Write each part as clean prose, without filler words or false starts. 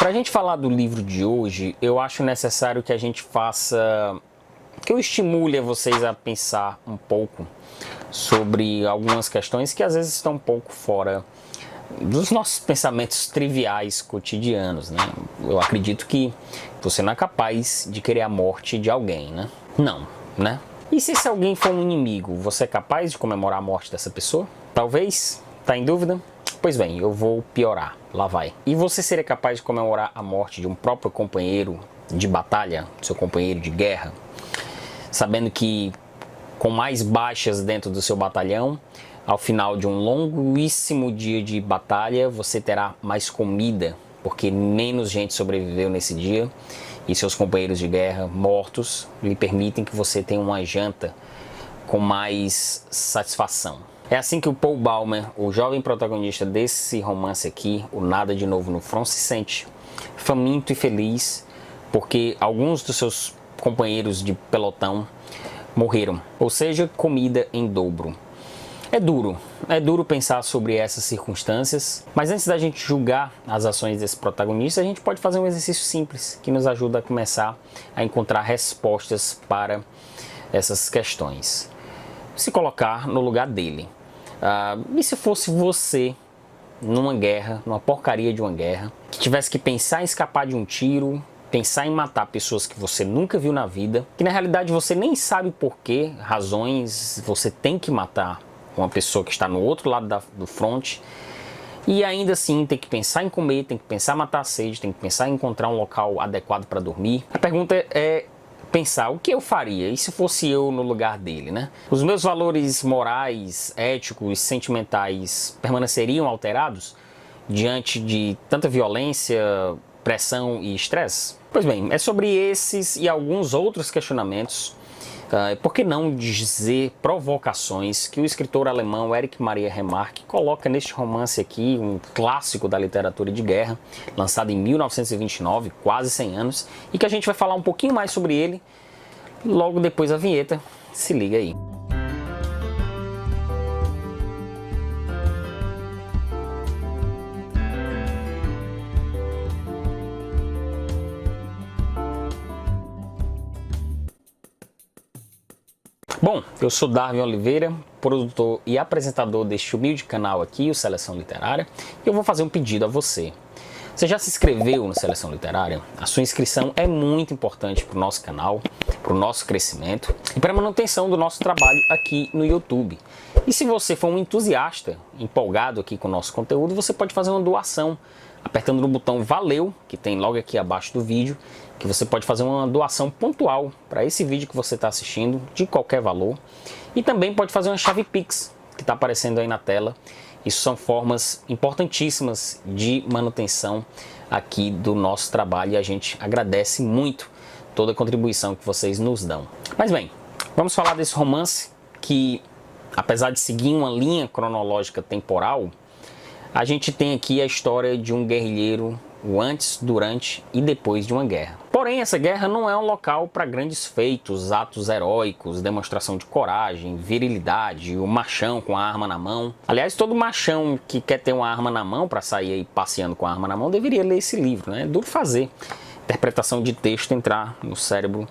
Para a gente falar do livro de hoje, eu acho necessário que a gente que eu estimule vocês a pensar um pouco sobre algumas questões que às vezes estão um pouco fora dos nossos pensamentos triviais cotidianos, né? Eu acredito que você não é capaz de querer a morte de alguém, né? Não, né? E se esse alguém for um inimigo, você é capaz de comemorar a morte dessa pessoa? Talvez? Tá em dúvida? Pois bem, eu vou piorar. Lá vai. E você seria capaz de comemorar a morte de um próprio companheiro de batalha, seu companheiro de guerra, sabendo que com mais baixas dentro do seu batalhão, ao final de um longuíssimo dia de batalha, você terá mais comida, porque menos gente sobreviveu nesse dia e seus companheiros de guerra mortos lhe permitem que você tenha uma janta com mais satisfação. É assim que o Paul Baumer, o jovem protagonista desse romance aqui, O Nada de Novo no Front, se sente faminto e feliz porque alguns dos seus companheiros de pelotão morreram, ou seja, comida em dobro. É duro pensar sobre essas circunstâncias, mas antes da gente julgar as ações desse protagonista, a gente pode fazer um exercício simples que nos ajuda a começar a encontrar respostas para essas questões. Se colocar no lugar dele. E se fosse você numa guerra, numa porcaria de uma guerra, que tivesse que pensar em escapar de um tiro, pensar em matar pessoas que você nunca viu na vida, que na realidade você nem sabe por que razões você tem que matar uma pessoa que está no outro lado do front, e ainda assim tem que pensar em comer, tem que pensar em matar a sede, tem que pensar em encontrar um local adequado para dormir. A pergunta é pensar, o que eu faria? E se fosse eu no lugar dele, né? Os meus valores morais, éticos, sentimentais permaneceriam alterados diante de tanta violência, pressão e estresse? Pois bem, é sobre esses e alguns outros questionamentos, por que não dizer provocações, que o escritor alemão Erich Maria Remarque coloca neste romance aqui, um clássico da literatura de guerra, lançado em 1929, quase 100 anos, e que a gente vai falar um pouquinho mais sobre ele logo depois da vinheta. Se liga aí. Bom, eu sou Darwin Oliveira, produtor e apresentador deste humilde canal aqui, o Seleção Literária, e eu vou fazer um pedido a você. Você já se inscreveu no Seleção Literária? A sua inscrição é muito importante para o nosso canal, para o nosso crescimento e para a manutenção do nosso trabalho aqui no YouTube. E se você for um entusiasta, empolgado aqui com o nosso conteúdo, você pode fazer uma doação, apertando no botão Valeu, que tem logo aqui abaixo do vídeo, que você pode fazer uma doação pontual para esse vídeo que você está assistindo, de qualquer valor. E também pode fazer uma chave Pix, que está aparecendo aí na tela. Isso são formas importantíssimas de manutenção aqui do nosso trabalho e a gente agradece muito toda a contribuição que vocês nos dão. Mas bem, vamos falar desse romance que, apesar de seguir uma linha cronológica temporal, a gente tem aqui a história de um guerrilheiro, o antes, durante e depois de uma guerra. Porém, essa guerra não é um local para grandes feitos, atos heróicos, demonstração de coragem, virilidade, o machão com a arma na mão. Aliás, todo machão que quer ter uma arma na mão para sair aí passeando com a arma na mão deveria ler esse livro, né? É duro fazer interpretação de texto entrar no cérebro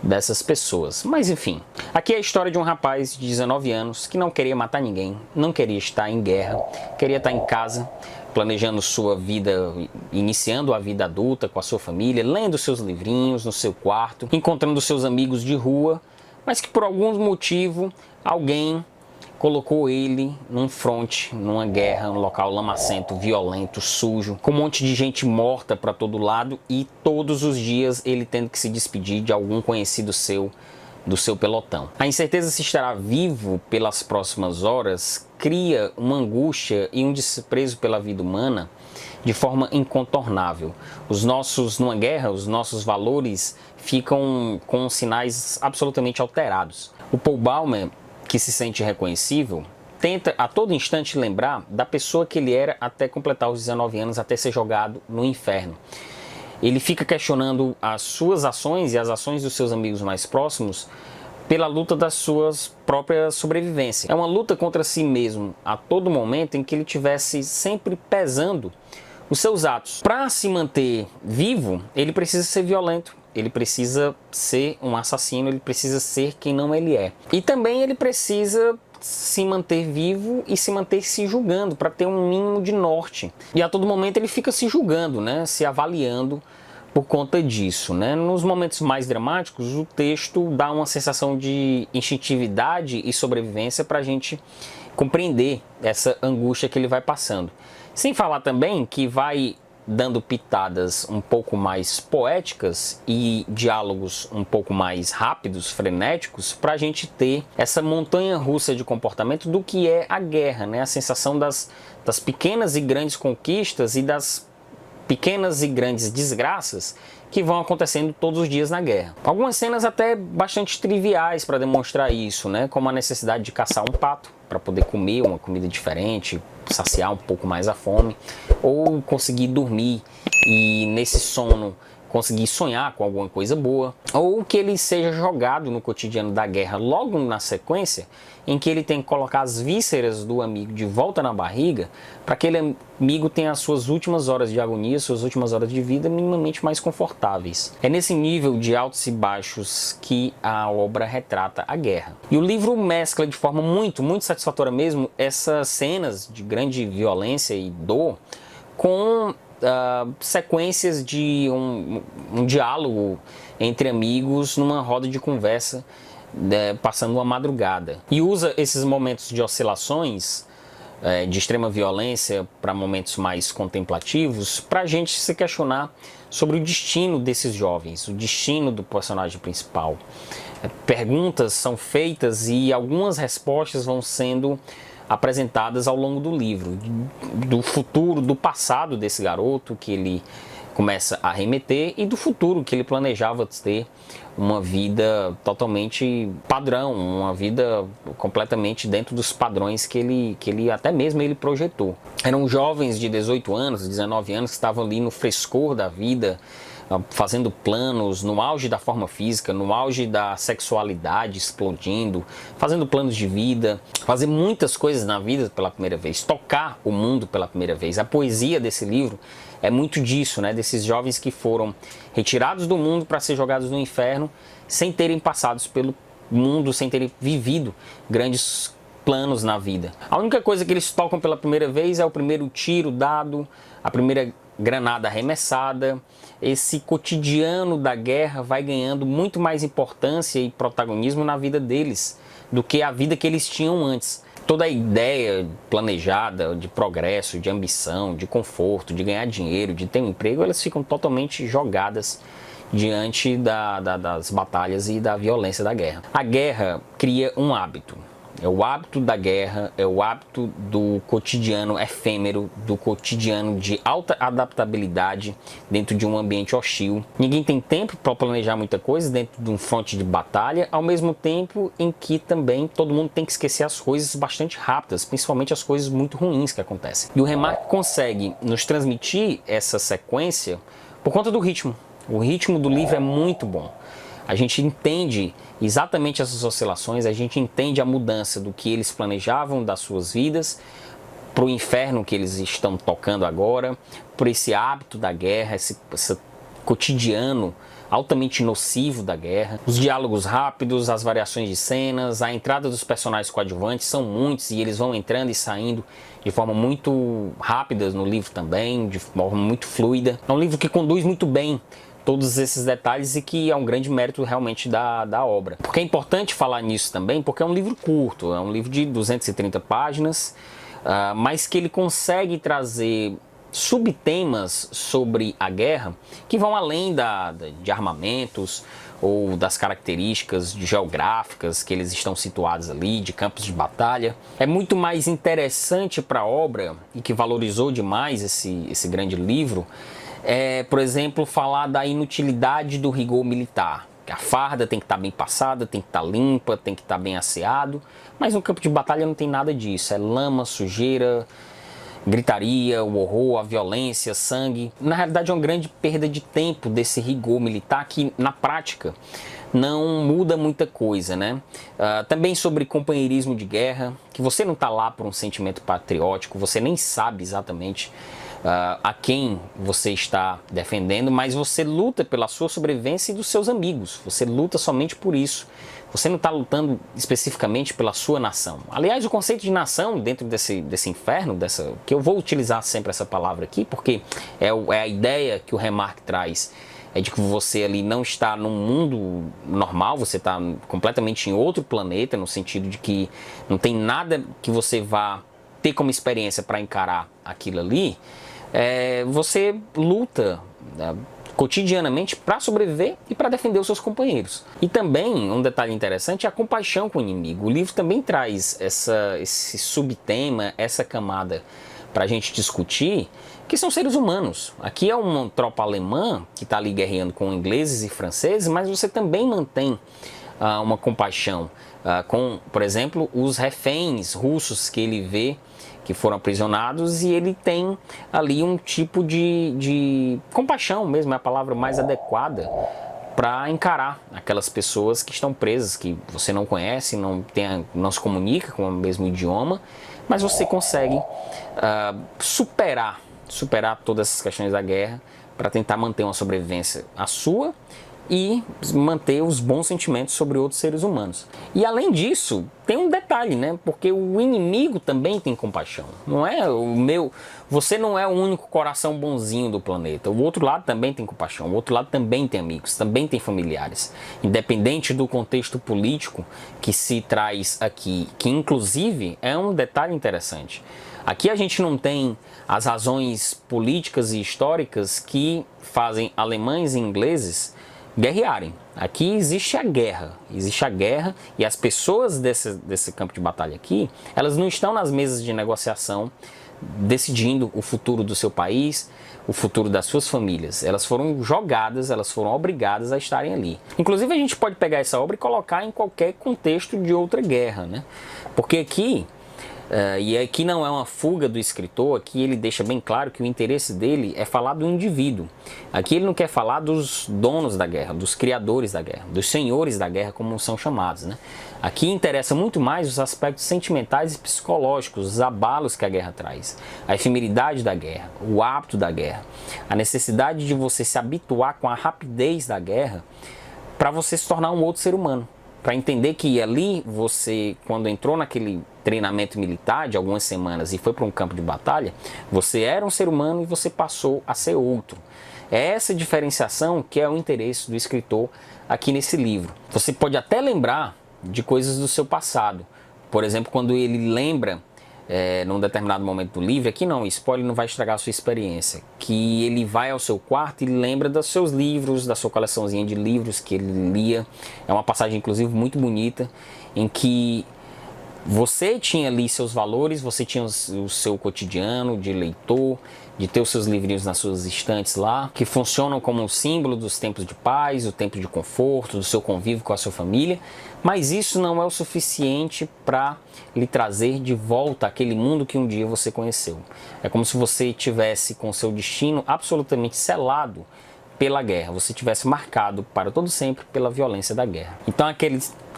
dessas pessoas. Mas enfim, aqui é a história de um rapaz de 19 anos que não queria matar ninguém, não queria estar em guerra, queria estar em casa, planejando sua vida, iniciando a vida adulta com a sua família, lendo seus livrinhos no seu quarto, encontrando seus amigos de rua, mas que por algum motivo alguém colocou ele num fronte, numa guerra, um local lamacento, violento, sujo, com um monte de gente morta para todo lado e todos os dias ele tendo que se despedir de algum conhecido seu, do seu pelotão. A incerteza se estará vivo pelas próximas horas cria uma angústia e um desprezo pela vida humana de forma incontornável. Numa guerra, os nossos valores ficam com sinais absolutamente alterados. O Paul Baumer, que se sente reconhecível, tenta a todo instante lembrar da pessoa que ele era até completar os 19 anos, até ser jogado no inferno. Ele fica questionando as suas ações e as ações dos seus amigos mais próximos pela luta das suas próprias sobrevivência. É uma luta contra si mesmo a todo momento em que ele estivesse sempre pesando os seus atos. Para se manter vivo, ele precisa ser violento, ele precisa ser um assassino, ele precisa ser quem não ele é. E também ele precisa se manter vivo e se manter se julgando para ter um mínimo de norte. E a todo momento ele fica se julgando, né? Se avaliando por conta disso, né? Nos momentos mais dramáticos, o texto dá uma sensação de instintividade e sobrevivência para a gente compreender essa angústia que ele vai passando. Sem falar também que vai dando pitadas um pouco mais poéticas e diálogos um pouco mais rápidos, frenéticos, para a gente ter essa montanha-russa de comportamento do que é a guerra, né? A sensação das pequenas e grandes conquistas e das pequenas e grandes desgraças que vão acontecendo todos os dias na guerra. Algumas cenas até bastante triviais para demonstrar isso, né? Como a necessidade de caçar um pato para poder comer uma comida diferente, saciar um pouco mais a fome, ou conseguir dormir e nesse sono conseguir sonhar com alguma coisa boa, ou que ele seja jogado no cotidiano da guerra logo na sequência, em que ele tem que colocar as vísceras do amigo de volta na barriga, para que aquele amigo tenha as suas últimas horas de agonia, suas últimas horas de vida minimamente mais confortáveis. É nesse nível de altos e baixos que a obra retrata a guerra. E o livro mescla de forma muito satisfatória mesmo essas cenas de grande violência e dor com sequências de um diálogo entre amigos numa roda de conversa, passando uma madrugada. E usa esses momentos de oscilações de extrema violência para momentos mais contemplativos para a gente se questionar sobre o destino desses jovens, o destino do personagem principal. Perguntas são feitas e algumas respostas vão sendo apresentadas ao longo do livro, do futuro, do passado desse garoto que ele começa a remeter e do futuro que ele planejava ter uma vida totalmente padrão, uma vida completamente dentro dos padrões que ele até mesmo ele projetou. Eram jovens de 18 anos, 19 anos que estavam ali no frescor da vida, fazendo planos, no auge da forma física, no auge da sexualidade explodindo, fazendo planos de vida, fazer muitas coisas na vida pela primeira vez, tocar o mundo pela primeira vez. A poesia desse livro é muito disso, né? Desses jovens que foram retirados do mundo para ser jogados no inferno, sem terem passado pelo mundo, sem terem vivido grandes planos na vida. A única coisa que eles tocam pela primeira vez é o primeiro tiro dado, a primeira granada arremessada. Esse cotidiano da guerra vai ganhando muito mais importância e protagonismo na vida deles do que a vida que eles tinham antes. Toda a ideia planejada de progresso, de ambição, de conforto, de ganhar dinheiro, de ter um emprego, elas ficam totalmente jogadas diante das batalhas e da violência da guerra. A guerra cria um hábito. É o hábito da guerra, é o hábito do cotidiano efêmero, do cotidiano de alta adaptabilidade dentro de um ambiente hostil. Ninguém tem tempo para planejar muita coisa dentro de um fronte de batalha, ao mesmo tempo em que também todo mundo tem que esquecer as coisas bastante rápidas, principalmente as coisas muito ruins que acontecem. E o Remarque consegue nos transmitir essa sequência por conta do ritmo. O ritmo do livro é muito bom. A gente entende exatamente essas oscilações, a gente entende a mudança do que eles planejavam das suas vidas para o inferno que eles estão tocando agora, por esse hábito da guerra, esse cotidiano altamente nocivo da guerra. Os diálogos rápidos, as variações de cenas, a entrada dos personagens coadjuvantes são muitos e eles vão entrando e saindo de forma muito rápida no livro também, de forma muito fluida. É um livro que conduz muito bem todos esses detalhes e que é um grande mérito realmente da obra. Porque é importante falar nisso também, porque é um livro curto, é um livro de 230 páginas, mas que ele consegue trazer subtemas sobre a guerra que vão além de armamentos ou das características geográficas que eles estão situados ali, de campos de batalha. É muito mais interessante para a obra e que valorizou demais esse grande livro, por exemplo, falar da inutilidade do rigor militar. A farda tem que estar bem passada, tem que estar limpa, tem que estar bem asseado, mas no campo de batalha não tem nada disso. É lama, sujeira, gritaria, o horror, a violência, sangue. Na realidade é uma grande perda de tempo desse rigor militar que na prática não muda muita coisa, né? Também sobre companheirismo de guerra, que você não está lá por um sentimento patriótico, você nem sabe exatamente a quem você está defendendo, mas você luta pela sua sobrevivência e dos seus amigos. Você luta somente por isso. Você não está lutando especificamente pela sua nação. Aliás, o conceito de nação dentro desse inferno, que eu vou utilizar sempre essa palavra aqui, porque é a ideia que o Remarque traz, é de que você ali não está num mundo normal, você está completamente em outro planeta, no sentido de que não tem nada que você vá ter como experiência para encarar aquilo ali. Você luta cotidianamente para sobreviver e para defender os seus companheiros. E também, um detalhe interessante, é a compaixão com o inimigo. O livro também traz esse subtema, essa camada para a gente discutir, que são seres humanos. Aqui é uma tropa alemã que está ali guerreando com ingleses e franceses, mas você também mantém uma compaixão com, por exemplo, os reféns russos que ele vê que foram aprisionados, e ele tem ali um tipo de compaixão mesmo, é a palavra mais adequada, para encarar aquelas pessoas que estão presas, que você não conhece, não se comunica com o mesmo idioma, mas você consegue superar todas essas questões da guerra para tentar manter uma sobrevivência a sua e manter os bons sentimentos sobre outros seres humanos. E além disso, tem um detalhe, né? Porque o inimigo também tem compaixão. Não é você não é o único coração bonzinho do planeta. O outro lado também tem compaixão. O outro lado também tem amigos, também tem familiares. Independente do contexto político que se traz aqui, que inclusive é um detalhe interessante. Aqui a gente não tem as razões políticas e históricas que fazem alemães e ingleses guerrearem. Aqui existe a guerra e as pessoas desse campo de batalha aqui, elas não estão nas mesas de negociação decidindo o futuro do seu país, o futuro das suas famílias. Elas foram jogadas, elas foram obrigadas a estarem ali. Inclusive a gente pode pegar essa obra e colocar em qualquer contexto de outra guerra, né? Porque aqui e aqui não é uma fuga do escritor, aqui ele deixa bem claro que o interesse dele é falar do indivíduo. Aqui ele não quer falar dos donos da guerra, dos criadores da guerra, dos senhores da guerra, como são chamados, né? Aqui interessa muito mais os aspectos sentimentais e psicológicos, os abalos que a guerra traz, a efemeridade da guerra, o hábito da guerra, a necessidade de você se habituar com a rapidez da guerra para você se tornar um outro ser humano. Para entender que ali você, quando entrou naquele treinamento militar de algumas semanas e foi para um campo de batalha, você era um ser humano e você passou a ser outro. É essa diferenciação que é o interesse do escritor aqui nesse livro. Você pode até lembrar de coisas do seu passado. Por exemplo, quando ele lembra, num determinado momento do livro, aqui não, spoiler não vai estragar a sua experiência, que ele vai ao seu quarto e lembra dos seus livros, da sua coleçãozinha de livros que ele lia. É uma passagem, inclusive, muito bonita, em que você tinha ali seus valores, você tinha o seu cotidiano de leitor, de ter os seus livrinhos nas suas estantes lá, que funcionam como um símbolo dos tempos de paz, o tempo de conforto, do seu convívio com a sua família, mas isso não é o suficiente para lhe trazer de volta aquele mundo que um dia você conheceu. É como se você tivesse com seu destino absolutamente selado pela guerra, você tivesse marcado para todo sempre pela violência da guerra. Então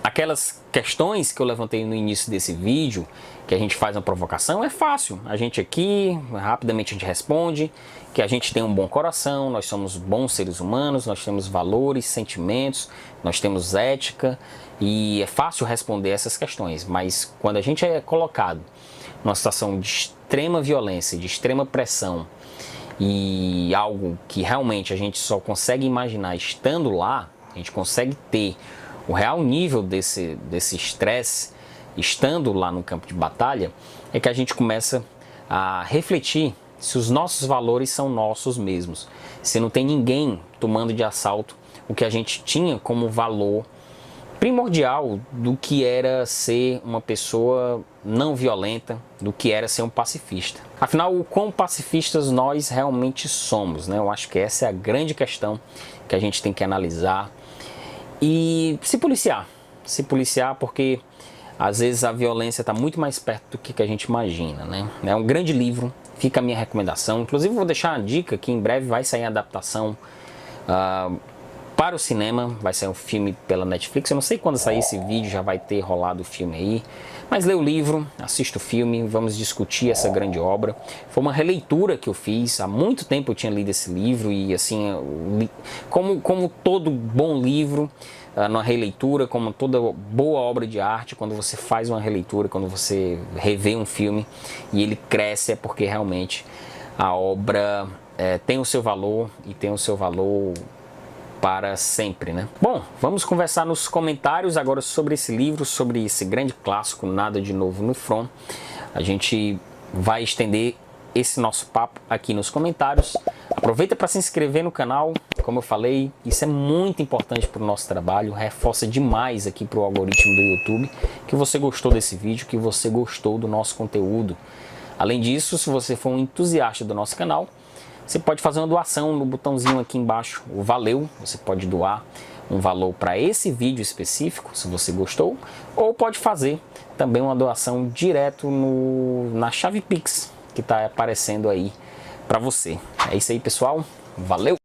aquelas questões que eu levantei no início desse vídeo, que a gente faz uma provocação, é fácil. A gente aqui, rapidamente a gente responde que a gente tem um bom coração, nós somos bons seres humanos, nós temos valores, sentimentos, nós temos ética, e é fácil responder essas questões. Mas quando a gente é colocado numa situação de extrema violência, de extrema pressão, e algo que realmente a gente só consegue imaginar estando lá, a gente consegue ter o real nível desse estresse estando lá no campo de batalha, é que a gente começa a refletir se os nossos valores são nossos mesmos, se não tem ninguém tomando de assalto o que a gente tinha como valor primordial do que era ser uma pessoa não violenta, do que era ser um pacifista. Afinal, o quão pacifistas nós realmente somos, né? Eu acho que essa é a grande questão que a gente tem que analisar e se policiar porque às vezes a violência está muito mais perto do que a gente imagina, né? É um grande livro, fica a minha recomendação. Inclusive vou deixar uma dica que em breve vai sair a adaptação para o cinema, vai sair um filme pela Netflix. Eu não sei quando sair esse vídeo, já vai ter rolado o filme aí. Mas lê o livro, assista o filme, vamos discutir essa grande obra. Foi uma releitura que eu fiz, há muito tempo eu tinha lido esse livro e assim, como todo bom livro, numa releitura, como toda boa obra de arte, quando você faz uma releitura, quando você revê um filme e ele cresce, é porque realmente a obra tem o seu valor e tem o seu valor para sempre, né? Bom, vamos conversar nos comentários agora sobre esse livro, sobre esse grande clássico, Nada de Novo no Front. A gente vai estender esse nosso papo aqui nos comentários. Aproveita para se inscrever no canal, como eu falei, isso é muito importante para o nosso trabalho, reforça demais aqui para o algoritmo do YouTube que você gostou desse vídeo, que você gostou do nosso conteúdo. Além disso, se você for um entusiasta do nosso canal, você pode fazer uma doação no botãozinho aqui embaixo, o valeu, você pode doar um valor para esse vídeo específico, se você gostou, ou pode fazer também uma doação direto na chave Pix, que está aparecendo aí para você. É isso aí, pessoal, valeu!